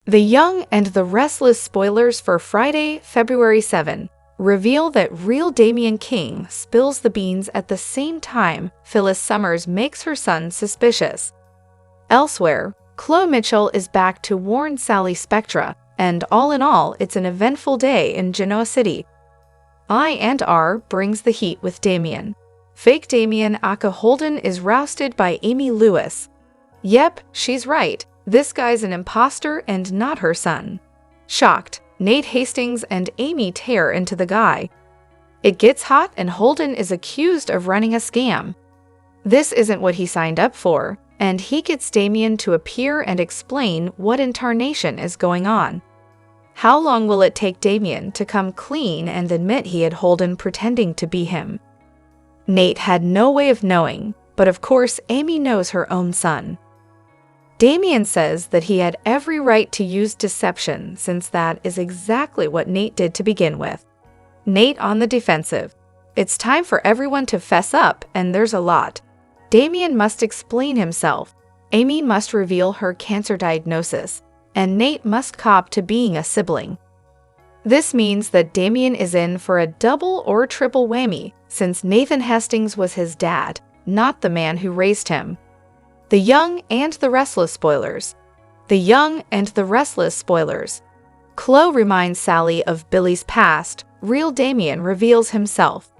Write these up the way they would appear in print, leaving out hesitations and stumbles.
The Young and the Restless spoilers for Friday, February 7 reveal that real Damian King spills the beans at the same time Phyllis Summers makes her son suspicious. Elsewhere, Chloe Mitchell is back to warn Sally Spectra, and all in all, it's an eventful day in Genoa City. I&R brings the heat with Damian. Fake Damian aka Holden is rousted by Amy Lewis. Yep, she's right. This guy's an imposter and not her son. Shocked, Nate Hastings and Amy tear into the guy. It gets hot and Holden is accused of running a scam. This isn't what he signed up for, and he gets Damian to appear and explain what in tarnation is going on. How long will it take Damian to come clean and admit he had Holden pretending to be him? Nate had no way of knowing, but of course Amy knows her own son. Damian says that he had every right to use deception since that is exactly what Nate did to begin with. Nate on the defensive. It's time for everyone to fess up, and there's a lot. Damian must explain himself. Amy must reveal her cancer diagnosis, and Nate must cop to being a sibling. This means that Damian is in for a double or triple whammy since Nathan Hastings was his dad, not the man who raised him. The Young and the Restless spoilers. The Young and the Restless spoilers. Chloe reminds Sally of Billy's past. Real Damian reveals himself.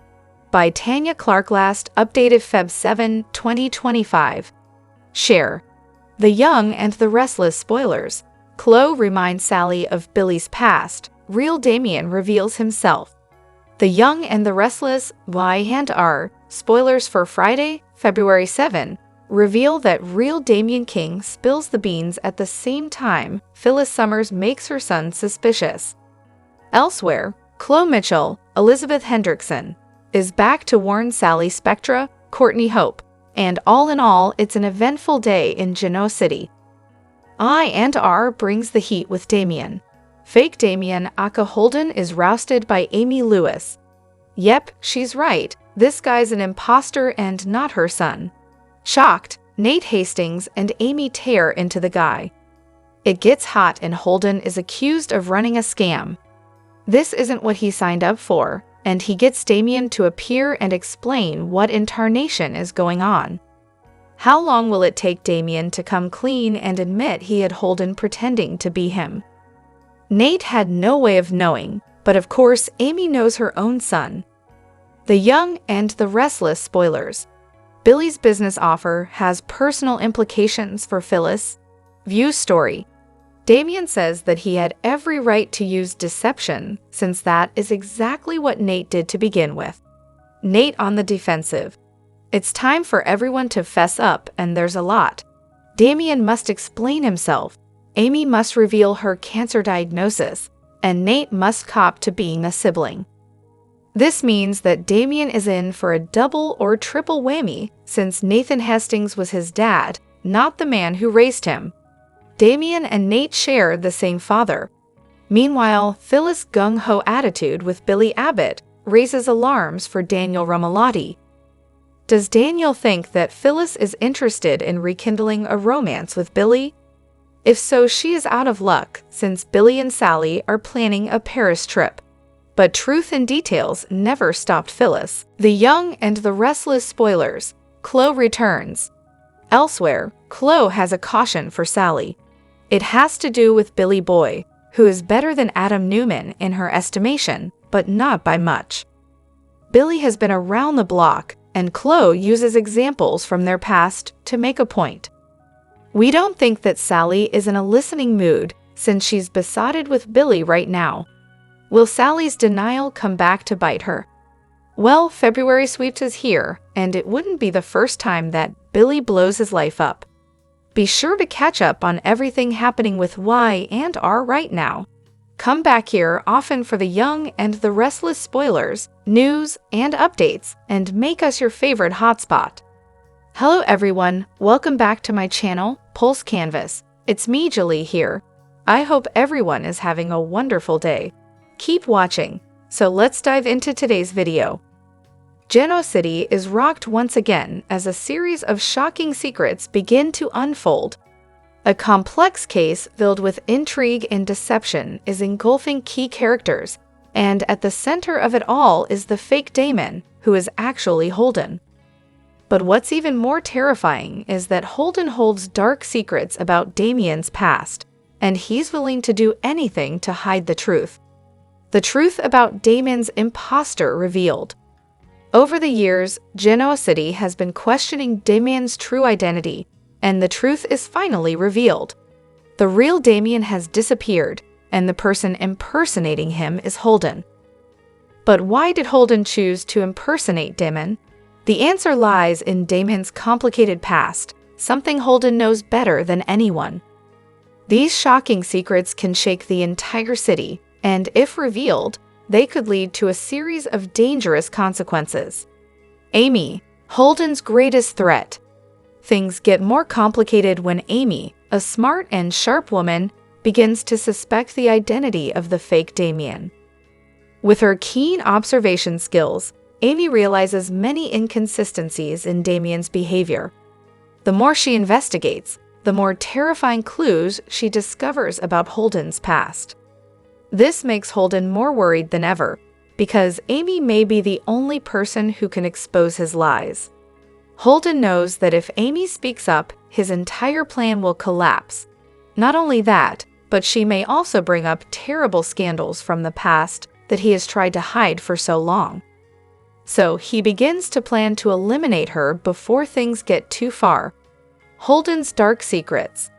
By Tanya Clark, last updated Feb 7, 2025. Share. The Young and the Restless spoilers. Chloe reminds Sally of Billy's past. Real Damian reveals himself. The Young and the Restless Y&R spoilers for Friday, February 7 reveal that real Damian King spills the beans at the same time Phyllis Summers makes her son suspicious. Elsewhere, Chloe Mitchell, Elizabeth Hendrickson, is back to warn Sally Spectra, Courtney Hope, and all in all, it's an eventful day in Genoa City. I&R brings the heat with Damian. Fake Damian aka Holden is rousted by Amy Lewis. Yep, she's right. This guy's an imposter and not her son. Shocked, Nate Hastings and Amy tear into the guy. It gets hot and Holden is accused of running a scam. This isn't what he signed up for, and he gets Damian to appear and explain what in tarnation is going on. How long will it take Damian to come clean and admit he had Holden pretending to be him? Nate had no way of knowing, but of course Amy knows her own son. The Young and the Restless spoilers. Billy's business offer has personal implications for Phyllis. View story. Damian says that he had every right to use deception since that is exactly what Nate did to begin with. Nate on the defensive. It's time for everyone to fess up, and there's a lot. Damian must explain himself. Amy must reveal her cancer diagnosis, and Nate must cop to being a sibling. This means that Damian is in for a double or triple whammy since Nathan Hastings was his dad, not the man who raised him. Damian and Nate share the same father. Meanwhile, Phyllis' gung-ho attitude with Billy Abbott raises alarms for Daniel Romalotti. Does Daniel think that Phyllis is interested in rekindling a romance with Billy? If so, she is out of luck since Billy and Sally are planning a Paris trip. But truth and details never stopped Phyllis. The Young and the Restless spoilers. Chloe returns. Elsewhere, Chloe has a caution for Sally. It has to do with Billy Boy, who is better than Adam Newman in her estimation, but not by much. Billy has been around the block, and Chloe uses examples from their past to make a point. We don't think that Sally is in a listening mood since she's besotted with Billy right now. Will Sally's denial come back to bite her? Well, February sweeps is here, and it wouldn't be the first time that Billy blows his life up. Be sure to catch up on everything happening with Y&R right now. Come back here often for the Young and the Restless spoilers, news, and updates, and make us your favorite hotspot. Hello everyone, welcome back to my channel, Pulse Canvas. It's me, Julie here. I hope everyone is having a wonderful day. Keep watching. So let's dive into today's video. Genoa City is rocked once again as a series of shocking secrets begin to unfold. A complex case filled with intrigue and deception is engulfing key characters, and at the center of it all is the fake Damon, who is actually Holden. But what's even more terrifying is that Holden holds dark secrets about Damien's past, and he's willing to do anything to hide the truth. The truth about Damien's imposter revealed. Over the years, Genoa City has been questioning Damien's true identity, and the truth is finally revealed. The real Damien has disappeared, and the person impersonating him is Holden. But why did Holden choose to impersonate Damon? The answer lies in Damien's complicated past, something Holden knows better than anyone. These shocking secrets can shake the entire city, and if revealed, they could lead to a series of dangerous consequences. Amy, Holden's greatest threat. Things get more complicated when Amy, a smart and sharp woman, begins to suspect the identity of the fake Damien. With her keen observation skills, Amy realizes many inconsistencies in Damien's behavior. The more she investigates, the more terrifying clues she discovers about Holden's past. This makes Holden more worried than ever, because Amy may be the only person who can expose his lies. Holden knows that if Amy speaks up, his entire plan will collapse. Not only that, but she may also bring up terrible scandals from the past that he has tried to hide for so long. So he begins to plan to eliminate her before things get too far. Holden's dark secrets.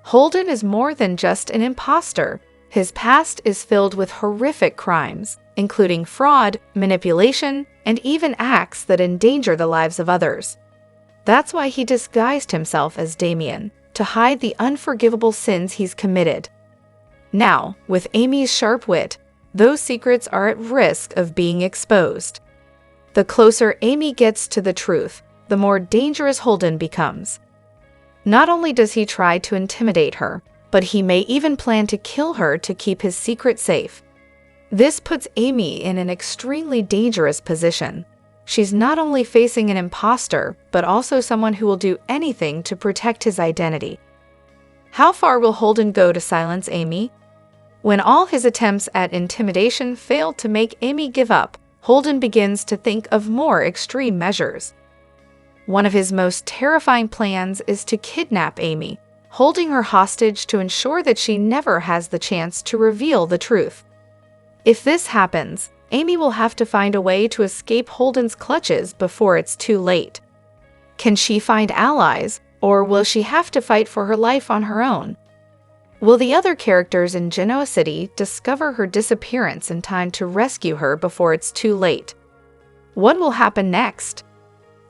Holden is more than just an imposter. His past is filled with horrific crimes, including fraud, manipulation, and even acts that endanger the lives of others. That's why he disguised himself as Damien, to hide the unforgivable sins he's committed. Now, with Amy's sharp wit, those secrets are at risk of being exposed. The closer Amy gets to the truth, the more dangerous Holden becomes. Not only does he try to intimidate her, but he may even plan to kill her to keep his secret safe. This puts Amy in an extremely dangerous position. She's not only facing an imposter, but also someone who will do anything to protect his identity. How far will Holden go to silence Amy? When all his attempts at intimidation fail to make Amy give up, Holden begins to think of more extreme measures. One of his most terrifying plans is to kidnap Amy, holding her hostage to ensure that she never has the chance to reveal the truth. If this happens, Amy will have to find a way to escape Holden's clutches before it's too late. Can she find allies, or will she have to fight for her life on her own? Will the other characters in Genoa City discover her disappearance in time to rescue her before it's too late? What will happen next?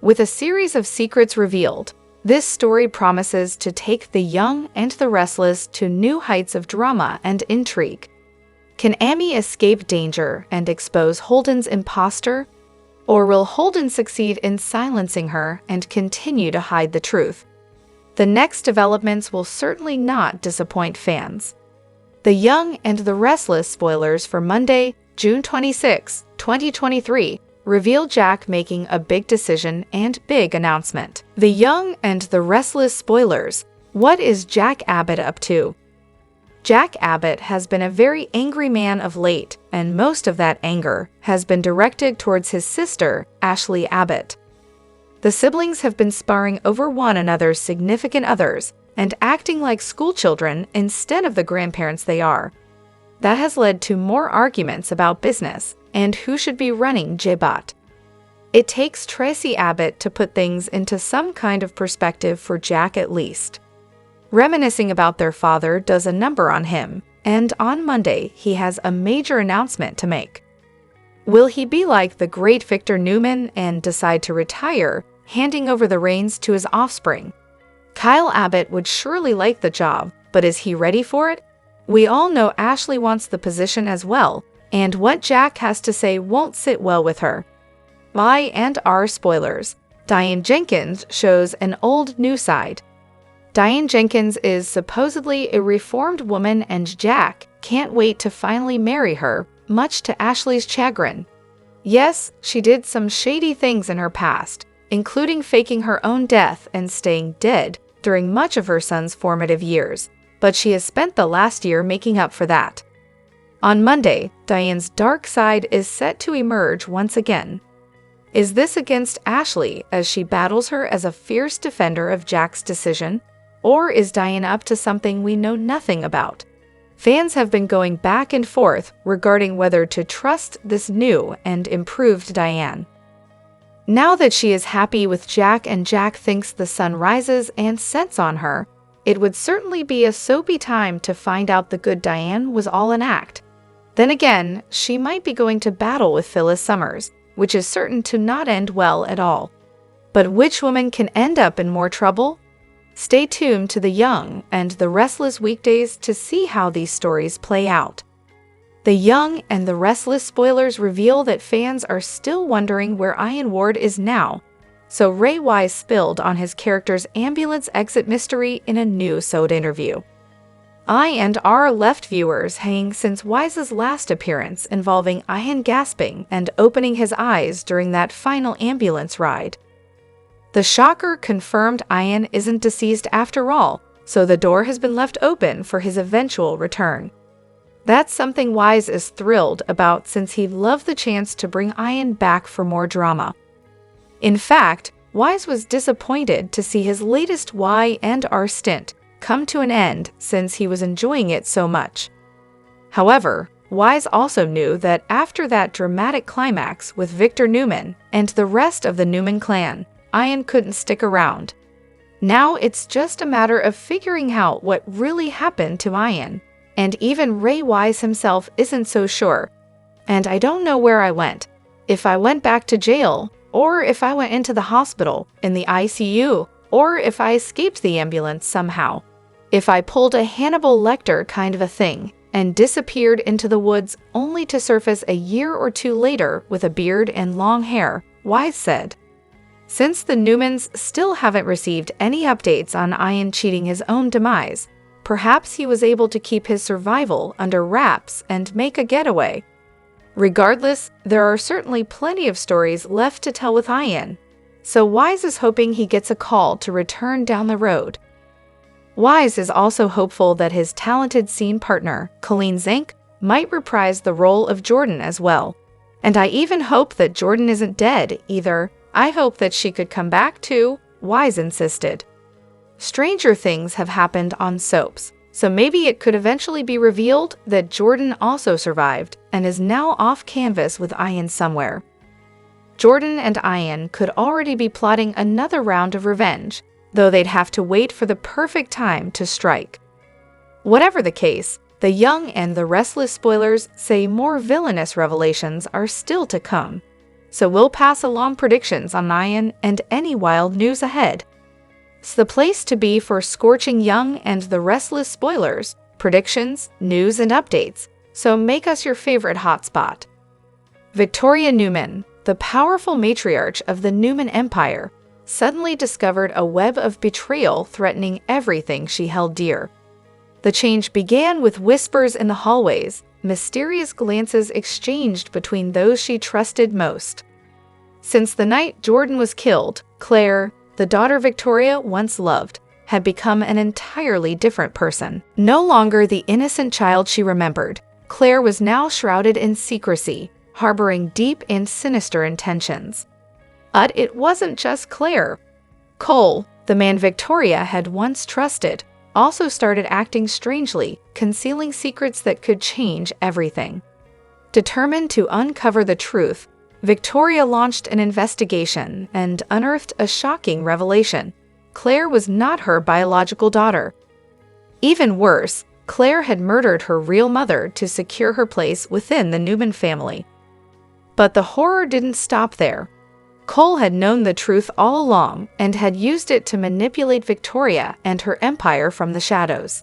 With a series of secrets revealed, this story promises to take the young and the restless to new heights of drama and intrigue. Can Amy escape danger and expose Holden's imposter? Or will Holden succeed in silencing her and continue to hide the truth? The next developments will certainly not disappoint fans. The Young and the Restless spoilers for Monday, June 26, 2023, reveal Jack making a big decision and big announcement. The Young and the Restless spoilers. What is Jack Abbott up to? Jack Abbott has been a very angry man of late, and most of that anger has been directed towards his sister, Ashley Abbott. The siblings have been sparring over one another's significant others and acting like schoolchildren instead of the grandparents they are. That has led to more arguments about business and who should be running J-Bot. It takes Tracy Abbott to put things into some kind of perspective for Jack at least. Reminiscing about their father does a number on him, and on Monday he has a major announcement to make. Will he be like the great Victor Newman and decide to retire, handing over the reins to his offspring? Kyle Abbott would surely like the job, but is he ready for it? We all know Ashley wants the position as well, and what Jack has to say won't sit well with her. Lie and R spoilers. Diane Jenkins shows an old new side. Diane Jenkins is supposedly a reformed woman, and Jack can't wait to finally marry her, much to Ashley's chagrin. Yes, she did some shady things in her past, including faking her own death and staying dead, during much of her son's formative years, but she has spent the last year making up for that. On Monday, Diane's dark side is set to emerge once again. Is this against Ashley as she battles her as a fierce defender of Jack's decision, or is Diane up to something we know nothing about? Fans have been going back and forth regarding whether to trust this new and improved Diane. Now that she is happy with Jack and Jack thinks the sun rises and sets on her, it would certainly be a soapy time to find out the good Diane was all an act. Then again, she might be going to battle with Phyllis Summers, which is certain to not end well at all. But which woman can end up in more trouble? Stay tuned to The Young and The Restless weekdays to see how these stories play out. The Young and The Restless spoilers reveal that fans are still wondering where Ian Ward is now, so Ray Wise spilled on his character's ambulance exit mystery in a new SOD interview. I&R left viewers hanging since Wise's last appearance involving Ian gasping and opening his eyes during that final ambulance ride. The shocker confirmed Ian isn't deceased after all, so the door has been left open for his eventual return. That's something Wise is thrilled about since he loved the chance to bring Ian back for more drama. In fact, Wise was disappointed to see his latest Y&R stint come to an end since he was enjoying it so much. However, Wise also knew that after that dramatic climax with Victor Newman and the rest of the Newman clan, Ian couldn't stick around. Now it's just a matter of figuring out what really happened to Ian, and even Ray Wise himself isn't so sure. And I don't know where I went. If I went back to jail, or if I went into the hospital, in the ICU, or if I escaped the ambulance somehow. If I pulled a Hannibal Lecter kind of a thing and disappeared into the woods only to surface a year or two later with a beard and long hair, Wise said. Since the Newmans still haven't received any updates on Ian cheating his own demise, perhaps he was able to keep his survival under wraps and make a getaway. Regardless, there are certainly plenty of stories left to tell with Ian, so Wise is hoping he gets a call to return down the road. Wise is also hopeful that his talented scene partner, Colleen Zink, might reprise the role of Jordan as well. And I even hope that Jordan isn't dead either. I hope that she could come back too, Wise insisted. Stranger things have happened on soaps, so maybe it could eventually be revealed that Jordan also survived and is now off canvas with Ian somewhere. Jordan and Ian could already be plotting another round of revenge, though they'd have to wait for the perfect time to strike. Whatever the case, The Young and The Restless spoilers say more villainous revelations are still to come, so we'll pass along predictions on Ian and any wild news ahead. It's the place to be for Scorching Young and The Restless spoilers, predictions, news, and updates, so make us your favorite hotspot. Victoria Newman, the powerful matriarch of the Newman Empire, suddenly discovered a web of betrayal threatening everything she held dear. The change began with whispers in the hallways, mysterious glances exchanged between those she trusted most. Since the night Jordan was killed, Claire, the daughter Victoria once loved, had become an entirely different person. No longer the innocent child she remembered, Claire was now shrouded in secrecy, harboring deep and sinister intentions. But it wasn't just Claire. Cole, the man Victoria had once trusted, also started acting strangely, concealing secrets that could change everything. Determined to uncover the truth, Victoria launched an investigation and unearthed a shocking revelation. Claire was not her biological daughter. Even worse, Claire had murdered her real mother to secure her place within the Newman family. But the horror didn't stop there. Cole had known the truth all along and had used it to manipulate Victoria and her empire from the shadows.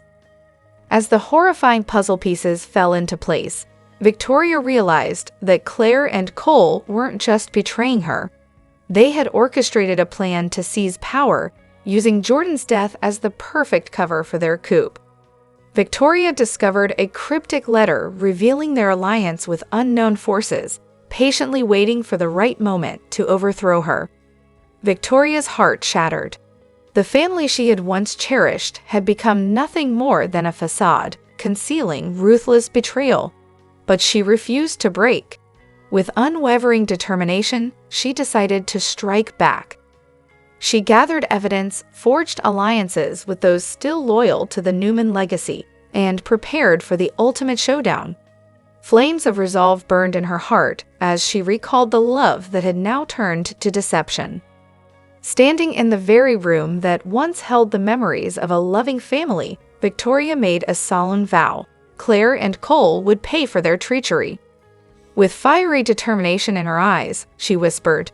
As the horrifying puzzle pieces fell into place, Victoria realized that Claire and Cole weren't just betraying her. They had orchestrated a plan to seize power, using Jordan's death as the perfect cover for their coup. Victoria discovered a cryptic letter revealing their alliance with unknown forces, patiently waiting for the right moment to overthrow her. Victoria's heart shattered. The family she had once cherished had become nothing more than a facade, concealing ruthless betrayal. But she refused to break. With unwavering determination, she decided to strike back. She gathered evidence, forged alliances with those still loyal to the Newman legacy, and prepared for the ultimate showdown. Flames of resolve burned in her heart as she recalled the love that had now turned to deception. Standing in the very room that once held the memories of a loving family, Victoria made a solemn vow. Claire and Cole would pay for their treachery. With fiery determination in her eyes, she whispered,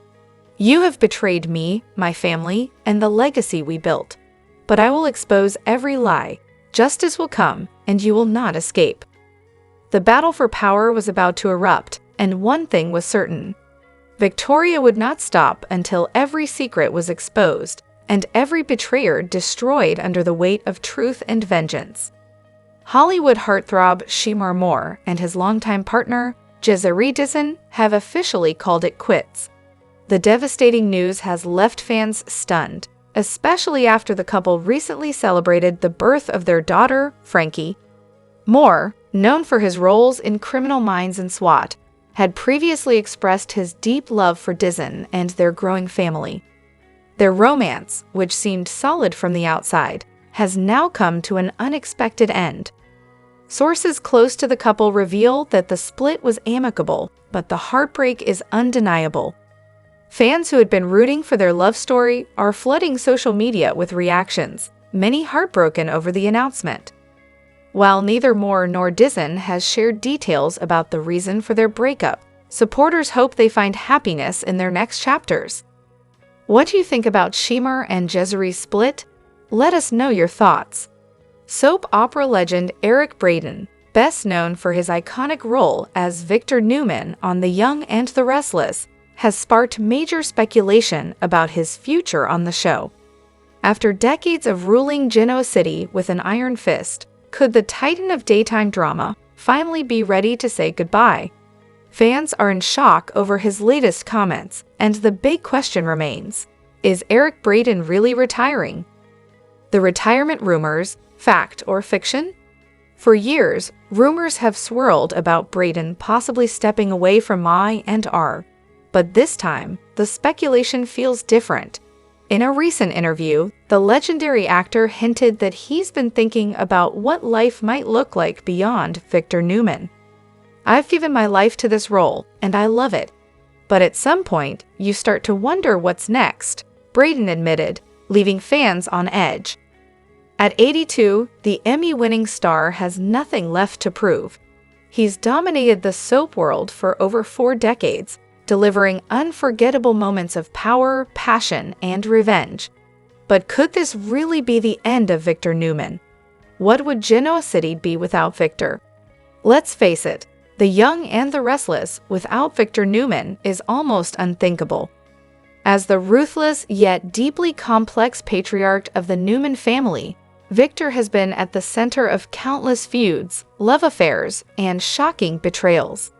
"You have betrayed me, my family, and the legacy we built. But I will expose every lie. Justice will come, and you will not escape." The battle for power was about to erupt, and one thing was certain. Victoria would not stop until every secret was exposed and every betrayer destroyed under the weight of truth and vengeance. Hollywood heartthrob Shemar Moore and his longtime partner, Desiree Dizon, have officially called it quits. The devastating news has left fans stunned, especially after the couple recently celebrated the birth of their daughter, Frankie. Moore, known for his roles in Criminal Minds and SWAT, had previously expressed his deep love for Dizon and their growing family. Their romance, which seemed solid from the outside, has now come to an unexpected end. Sources close to the couple reveal that the split was amicable, but the heartbreak is undeniable. Fans who had been rooting for their love story are flooding social media with reactions, many heartbroken over the announcement. While neither Moore nor Dizon has shared details about the reason for their breakup, supporters hope they find happiness in their next chapters. What do you think about Shemar and Desiree's split? Let us know your thoughts. Soap opera legend Eric Braeden, best known for his iconic role as Victor Newman on The Young and the Restless, has sparked major speculation about his future on the show. After decades of ruling Genoa City with an iron fist, could the titan of daytime drama finally be ready to say goodbye? Fans are in shock over his latest comments, and the big question remains, is Eric Braeden really retiring? The retirement rumors, fact or fiction? For years, rumors have swirled about Braeden possibly stepping away from I&R. But this time, the speculation feels different. In a recent interview, the legendary actor hinted that he's been thinking about what life might look like beyond Victor Newman. "I've given my life to this role, and I love it. But at some point, you start to wonder what's next," Braeden admitted, leaving fans on edge. At 82, the Emmy-winning star has nothing left to prove. He's dominated the soap world for over 4 decades, delivering unforgettable moments of power, passion, and revenge. But could this really be the end of Victor Newman? What would Genoa City be without Victor? Let's face it, The Young and the Restless without Victor Newman is almost unthinkable. As the ruthless yet deeply complex patriarch of the Newman family, Victor has been at the center of countless feuds, love affairs, and shocking betrayals.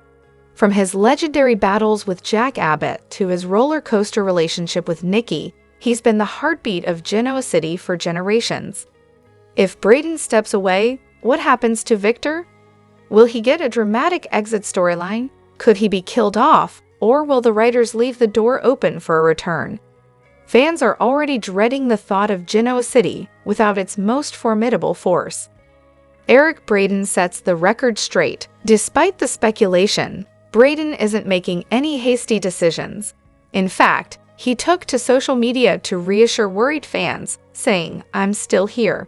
From his legendary battles with Jack Abbott to his roller coaster relationship with Nikki, he's been the heartbeat of Genoa City for generations. If Braeden steps away, what happens to Victor? Will he get a dramatic exit storyline? Could he be killed off? Or will the writers leave the door open for a return? Fans are already dreading the thought of Genoa City without its most formidable force. Eric Braeden sets the record straight. Despite the speculation, Braeden isn't making any hasty decisions. In fact, he took to social media to reassure worried fans, saying, "I'm still here."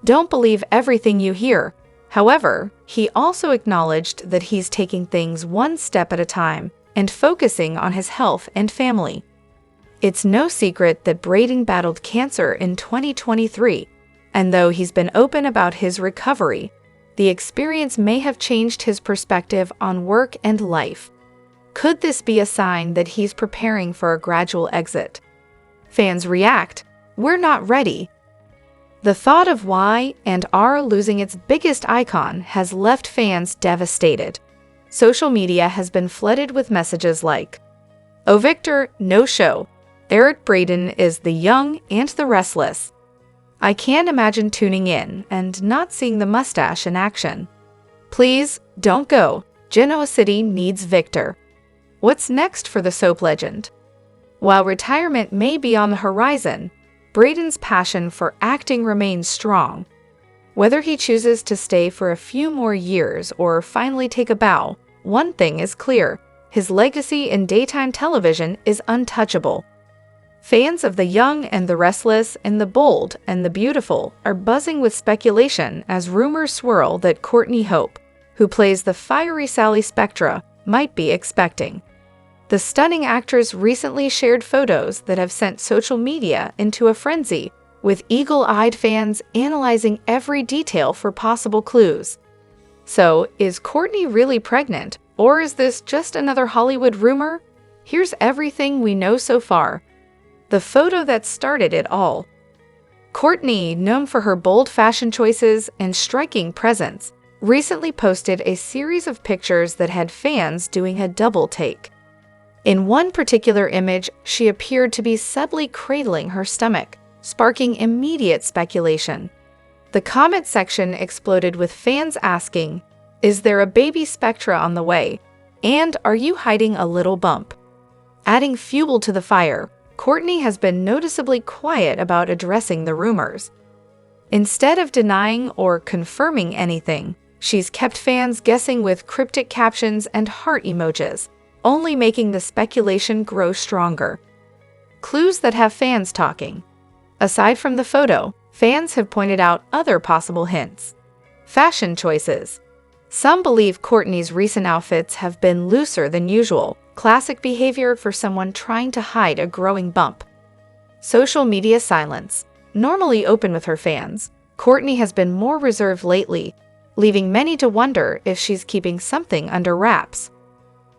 Don't believe everything you hear. However, he also acknowledged that he's taking things one step at a time and focusing on his health and family. It's no secret that Braeden battled cancer in 2023, and though he's been open about his recovery, the experience may have changed his perspective on work and life. Could this be a sign that he's preparing for a gradual exit? Fans react, "We're not ready." The thought of Y&R losing its biggest icon has left fans devastated. Social media has been flooded with messages like, "Oh Victor, no show. Eric Braeden is The Young and the Restless. I can't imagine tuning in and not seeing the mustache in action. Please, don't go. Genoa City needs Victor. What's next for the soap legend? While retirement may be on the horizon, Braeden's passion for acting remains strong. Whether he chooses to stay for a few more years or finally take a bow, one thing is clear: his legacy in daytime television is untouchable. Fans of The Young and the Restless and The Bold and the Beautiful are buzzing with speculation as rumors swirl that Courtney Hope, who plays the fiery Sally Spectra, might be expecting. The stunning actress recently shared photos that have sent social media into a frenzy, with eagle-eyed fans analyzing every detail for possible clues. So, is Courtney really pregnant, or is this just another Hollywood rumor? Here's everything we know so far. The photo that started it all. Courtney, known for her bold fashion choices and striking presence, recently posted a series of pictures that had fans doing a double take. In one particular image, she appeared to be subtly cradling her stomach, sparking immediate speculation. The comment section exploded with fans asking, "Is there a baby Spectra on the way? And are you hiding a little bump?" Adding fuel to the fire, Courtney has been noticeably quiet about addressing the rumors. Instead of denying or confirming anything, she's kept fans guessing with cryptic captions and heart emojis, only making the speculation grow stronger. Clues that have fans talking. Aside from the photo, fans have pointed out other possible hints. Fashion choices. Some believe Courtney's recent outfits have been looser than usual, classic behavior for someone trying to hide a growing bump. Social media silence. Normally open with her fans, Courtney has been more reserved lately, leaving many to wonder if she's keeping something under wraps.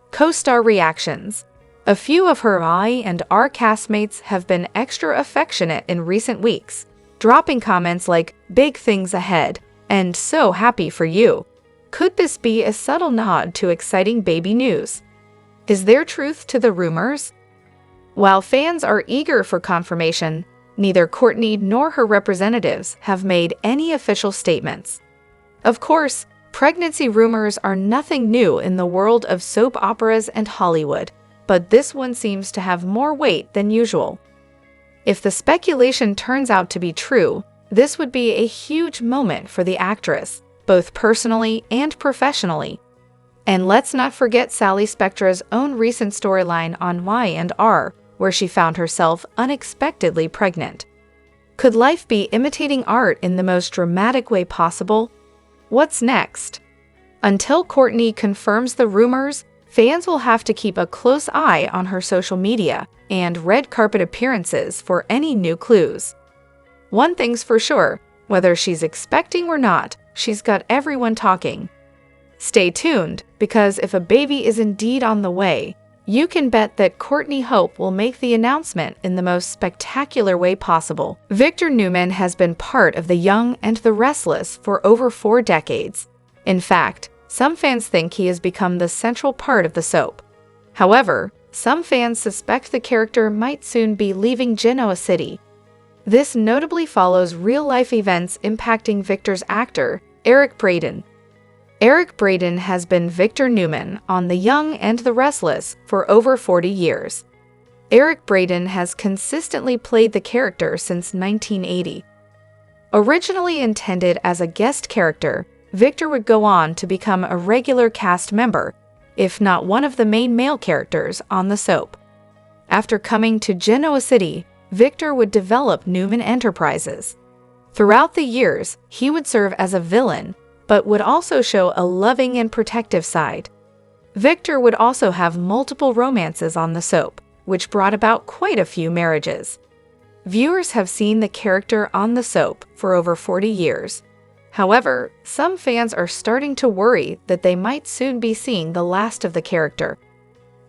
Co-star reactions. A few of her I and R castmates have been extra affectionate in recent weeks, dropping comments like, "Big things ahead," and "So happy for you." Could this be a subtle nod to exciting baby news? Is there truth to the rumors? While fans are eager for confirmation, neither Courtney nor her representatives have made any official statements. Of course, pregnancy rumors are nothing new in the world of soap operas and Hollywood, but this one seems to have more weight than usual. If the speculation turns out to be true, this would be a huge moment for the actress, both personally and professionally. And let's not forget Sally Spectra's own recent storyline on Y&R, where she found herself unexpectedly pregnant. Could life be imitating art in the most dramatic way possible? What's next? Until Courtney confirms the rumors, fans will have to keep a close eye on her social media and red carpet appearances for any new clues. One thing's for sure, whether she's expecting or not, she's got everyone talking. Stay tuned, because if a baby is indeed on the way, you can bet that Courtney Hope will make the announcement in the most spectacular way possible. Victor Newman has been part of The Young and the Restless for over 4 decades. In fact, some fans think he has become the central part of the soap. However, some fans suspect the character might soon be leaving Genoa City. This notably follows real-life events impacting Victor's actor, Eric Braeden. Eric Braeden has been Victor Newman on The Young and the Restless for over 40 years. Eric Braeden has consistently played the character since 1980. Originally intended as a guest character, Victor would go on to become a regular cast member, if not one of the main male characters on the soap. After coming to Genoa City, Victor would develop Newman Enterprises. Throughout the years, he would serve as a villain, but would also show a loving and protective side. Victor would also have multiple romances on the soap, which brought about quite a few marriages. Viewers have seen the character on the soap for over 40 years. However, some fans are starting to worry that they might soon be seeing the last of the character.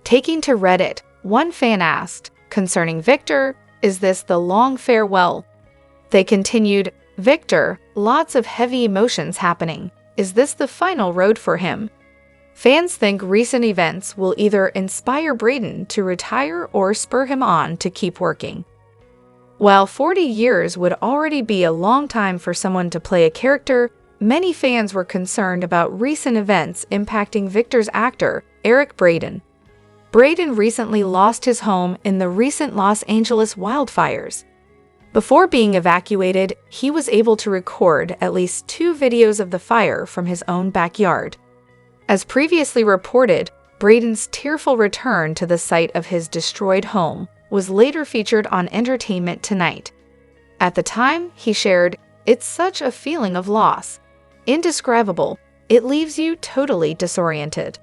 Taking to Reddit, one fan asked, concerning Victor, "Is this the long farewell?" They continued, "Victor, lots of heavy emotions happening. Is this the final road for him?" Fans think recent events will either inspire Brayden to retire or spur him on to keep working. While 40 years would already be a long time for someone to play a character, many fans were concerned about recent events impacting Victor's actor, Eric Braeden. Braeden recently lost his home in the recent Los Angeles wildfires. Before being evacuated, he was able to record at least 2 videos of the fire from his own backyard. As previously reported, Braden's tearful return to the site of his destroyed home was later featured on Entertainment Tonight. At the time, he shared, "It's such a feeling of loss. Indescribable. It leaves you totally disoriented."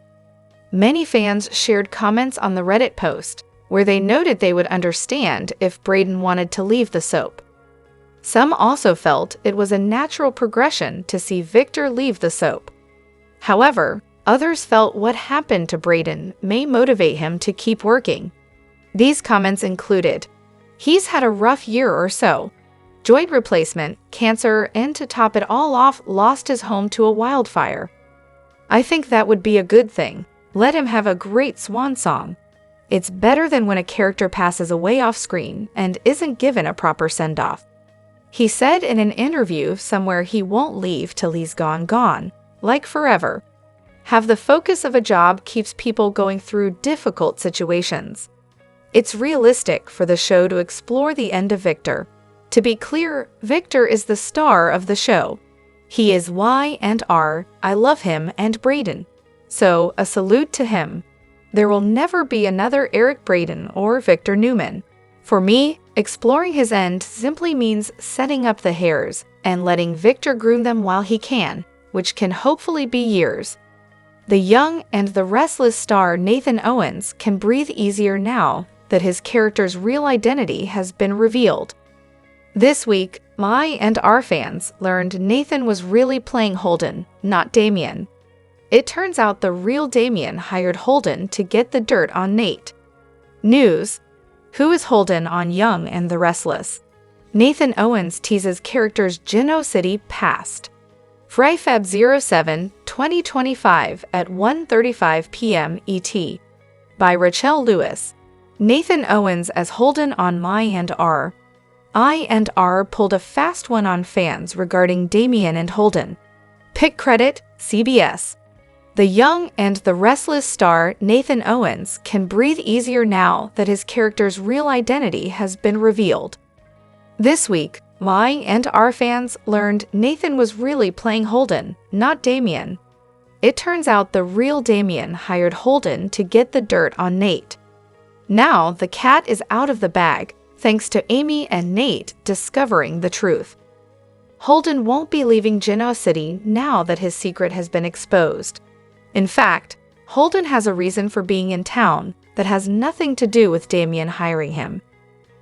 Many fans shared comments on the Reddit post, where they noted they would understand if Braeden wanted to leave the soap. Some also felt it was a natural progression to see Victor leave the soap. However, others felt what happened to Braeden may motivate him to keep working. These comments included, "He's had a rough year or so. Joint replacement, cancer, and to top it all off, lost his home to a wildfire. I think that would be a good thing. Let him have a great swan song. It's better than when a character passes away off screen and isn't given a proper send-off." He said in an interview somewhere he won't leave till he's gone, like forever. Have the focus of a job keeps people going through difficult situations. It's realistic for the show to explore the end of Victor. To be clear, Victor is the star of the show. He is Y&R, I love him and Braeden. So, a salute to him. There will never be another Eric Braeden or Victor Newman. For me, exploring his end simply means setting up the hairs and letting Victor groom them while he can, which can hopefully be years. The young and the restless star Nathan Owens can breathe easier now that his character's real identity has been revealed. This week, Y&R fans learned Nathan was really playing Holden, not Damian. It turns out the real Damian hired Holden to get the dirt on Nate. News: Who is Holden on Young and the Restless? Nathan Owens teases character's Genoa City past. FriFeb 07, 2025 at 1:35 p.m. ET. By Rachel Lewis. Nathan Owens as Holden on Y&R. I&R pulled a fast one on fans regarding Damian and Holden. Pick credit, CBS. The young and the restless star Nathan Owens can breathe easier now that his character's real identity has been revealed. This week, Y&R fans learned Nathan was really playing Holden, not Damian. It turns out the real Damian hired Holden to get the dirt on Nate. Now the cat is out of the bag, thanks to Amy and Nate discovering the truth. Holden won't be leaving Genoa City now that his secret has been exposed. In fact, Holden has a reason for being in town that has nothing to do with Damian hiring him.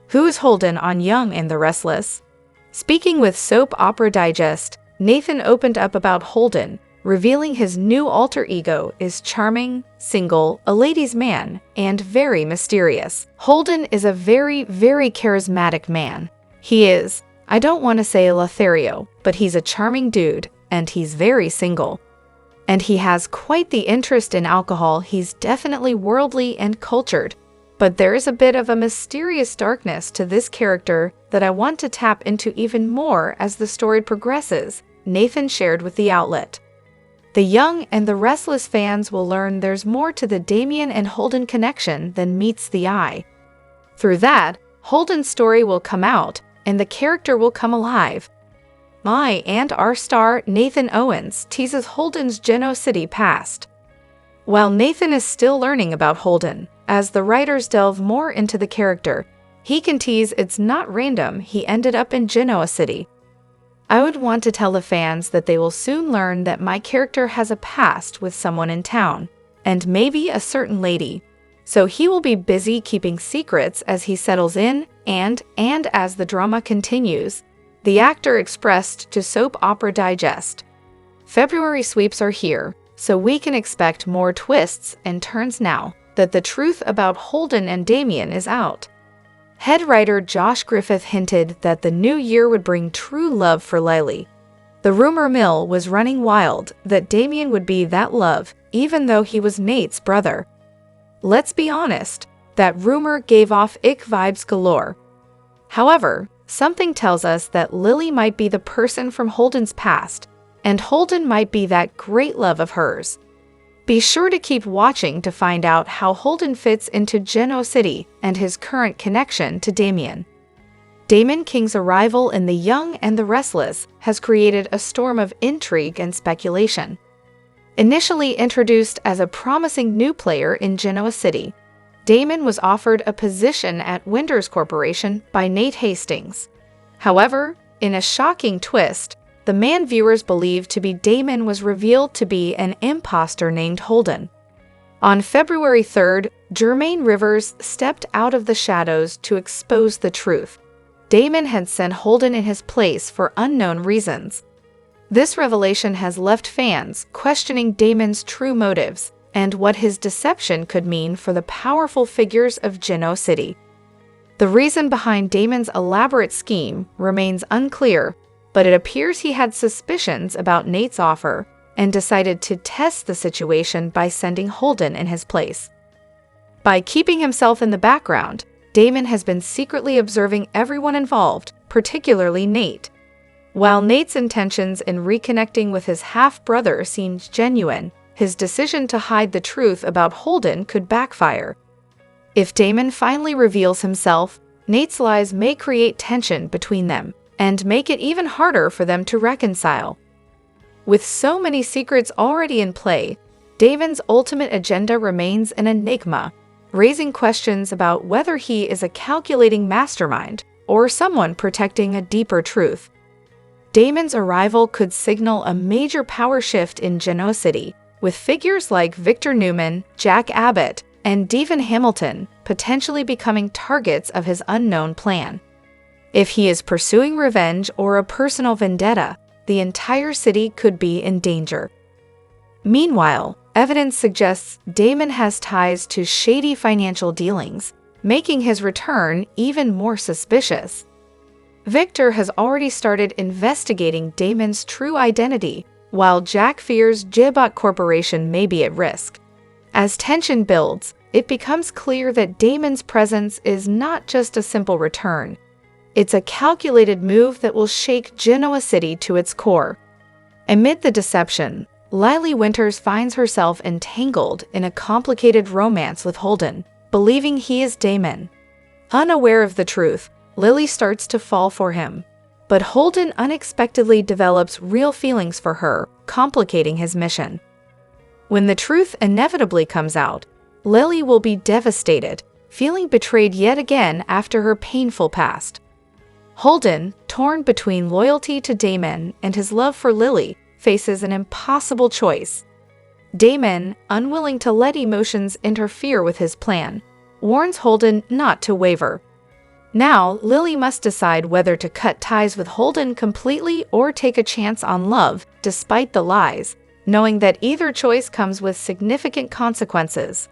Who is Holden on Young and the Restless? Speaking with Soap Opera Digest, Nathan opened up about Holden, revealing his new alter ego is charming, single, a ladies' man, and very mysterious. Holden is a very, very charismatic man. He is, I don't want to say Lothario, but he's a charming dude, and he's very single. And he has quite the interest in alcohol. He's definitely worldly and cultured. But there is a bit of a mysterious darkness to this character that I want to tap into even more as the story progresses, Nathan shared with the outlet. The young and the restless fans will learn there's more to the Damian and Holden connection than meets the eye. Through that, Holden's story will come out, and the character will come alive. Y&R star Nathan Owens teases Holden's Genoa City past. While Nathan is still learning about Holden, as the writers delve more into the character, he can tease it's not random he ended up in Genoa City. I would want to tell the fans that they will soon learn that my character has a past with someone in town, and maybe a certain lady. So he will be busy keeping secrets as he settles in, and as the drama continues, the actor expressed to Soap Opera Digest. February sweeps are here, so we can expect more twists and turns now that the truth about Holden and Damian is out. Head writer Josh Griffith hinted that the new year would bring true love for Lily. The rumor mill was running wild that Damien would be that love, even though he was Nate's brother. Let's be honest, that rumor gave off ick vibes galore. However, something tells us that Lily might be the person from Holden's past, and Holden might be that great love of hers. Be sure to keep watching to find out how Holden fits into Genoa City and his current connection to Damien. Damon King's arrival in The Young and the Restless has created a storm of intrigue and speculation. Initially introduced as a promising new player in Genoa City, Damon was offered a position at Winters Corporation by Nate Hastings. However, in a shocking twist, the man viewers believed to be Damon was revealed to be an imposter named Holden. On February 3rd, Jermaine Rivers stepped out of the shadows to expose the truth. Damon had sent Holden in his place for unknown reasons. This revelation has left fans questioning Damon's true motives and what his deception could mean for the powerful figures of Genoa City. The reason behind Damon's elaborate scheme remains unclear, but it appears he had suspicions about Nate's offer and decided to test the situation by sending Holden in his place. By keeping himself in the background, Damon has been secretly observing everyone involved, particularly Nate. While Nate's intentions in reconnecting with his half-brother seemed genuine, his decision to hide the truth about Holden could backfire. If Damon finally reveals himself, Nate's lies may create tension between them and make it even harder for them to reconcile. With so many secrets already in play, Damon's ultimate agenda remains an enigma, raising questions about whether he is a calculating mastermind or someone protecting a deeper truth. Damon's arrival could signal a major power shift in Genoa City, with figures like Victor Newman, Jack Abbott, and Devon Hamilton potentially becoming targets of his unknown plan. If he is pursuing revenge or a personal vendetta, the entire city could be in danger. Meanwhile, evidence suggests Damon has ties to shady financial dealings, making his return even more suspicious. Victor has already started investigating Damon's true identity, while Jack fears Jibot Corporation may be at risk. As tension builds, it becomes clear that Damon's presence is not just a simple return. It's a calculated move that will shake Genoa City to its core. Amid the deception, Lily Winters finds herself entangled in a complicated romance with Holden, believing he is Damon. Unaware of the truth, Lily starts to fall for him. But Holden unexpectedly develops real feelings for her, complicating his mission. When the truth inevitably comes out, Lily will be devastated, feeling betrayed yet again after her painful past. Holden, torn between loyalty to Damon and his love for Lily, faces an impossible choice. Damon, unwilling to let emotions interfere with his plan, warns Holden not to waver. Now, Lily must decide whether to cut ties with Holden completely or take a chance on love, despite the lies, knowing that either choice comes with significant consequences.